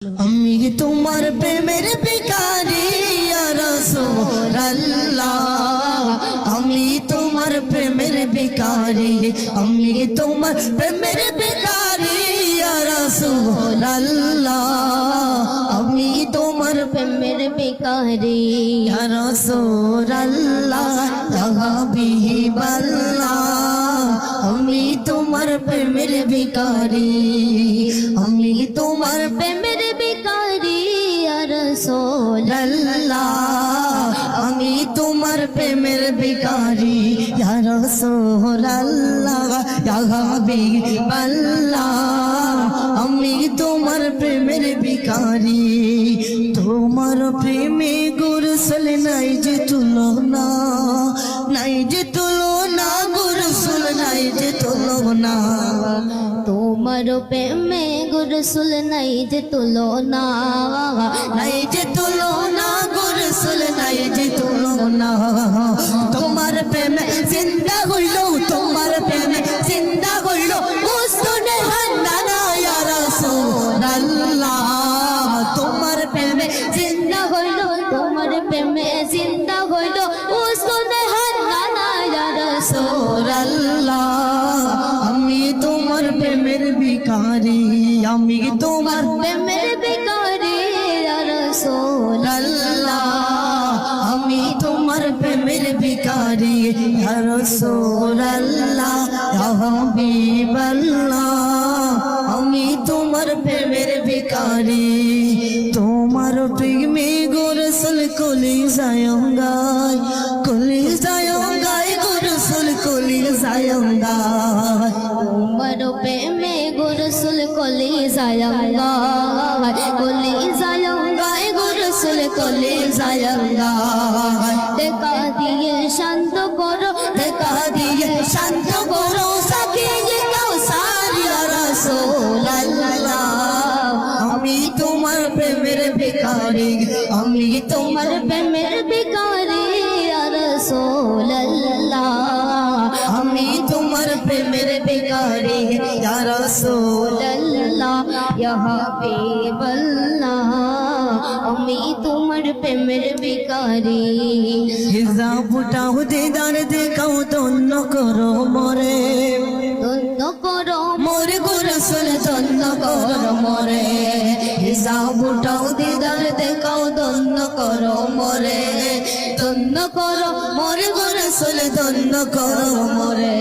আমি তোমার প্রেমের ভিখারি ইয়া রাসূলুল্লাহ, আমি তোমার প্রেমের ভিখারি, আমি তোমার প্রেমের ভিখারি ইয়া রাসূলুল্লাহ, আমি তোমার প্রেমের ভিখারি ইয়া রাসূলুল্লাহ, ইয়া হাবিবাল্লাহ, আমি তোমার প্রেমের ভিখারি, আমি তোমার প্রেমের ভিখারি ইয়া রাসূলুল্লাহ, আমি তোমার প্রেমের ভিখারি ইয়া রাসূলুল্লাহ, ইয়া হাবিবাল্লাহ, আমি তোমার প্রেমের ভিখারি। তোমার প্রেমে গোরসল নাই যে তুলনা, নাই যে তুলনা, গোরসল নাই যে তুলনা, তোমার প্রেমে গোরসুল নাই যে তুলনা, নাই যে তুলনা, গোরসল নাই যে তুলনা। তোমার প্রেমে জিন্দা হইল, তোমার প্রেমে জিন্দা হইল উসনে হান্নানা ইয়া রাসূলুল্লাহ, তোমার প্রেমে জিন্দা হইল, তোমার প্রেমে জিন্দা হইল উসনে হান্নানা ইয়া রাসূলুল্লাহ, আমি তোমার প্রেমের ভিখারি, আমি তোমার প্রেমের ভিখারি ইয়া রাসূলুল্লাহ, আমি তোমার প্রেমের ভিখারি ইয়া রাসূলুল্লাহ, ইয়া হাবিবাল্লাহ, আমি তোমার প্রেমের ভিখারি। তোমার প্রেমে গোরসল কলিজায় গায়, কলিজায় গায় গোরসল কলিজায় গায়, তোমার প্রেমে গোরসুল কলিজায় গায়, কলিজায় গায় গোরসুল কলিজায় গায়। দেখা দিয়ে শান্ত করো, দেখা দিয়ে শান্ত করো সাকিয়ে কাউসার ইয়া রাসূলুল্লাহ, আমি তোমার প্রেমের ভিখারি, আমি তোমার প্রেমের ভিখারি ইয়া রাসূলুল্লাহ, আমি তোমার প্রেমের ভিখারি ইয়া রাসূলুল্লাহ, ইয়া হাবিবাল্লাহ, আমি তোমার প্রেমের ভিখারি। হিজাব উঠাও দিদার দেখাও ধন্য করো মরে, ধন্য করো মোর গোরসল ধন্য করো মরে, হিজাব উঠাও দিদার দেখাও ধন্য করো মরে, ধন্য করো মোর গোরসল ধন্য করো মরে।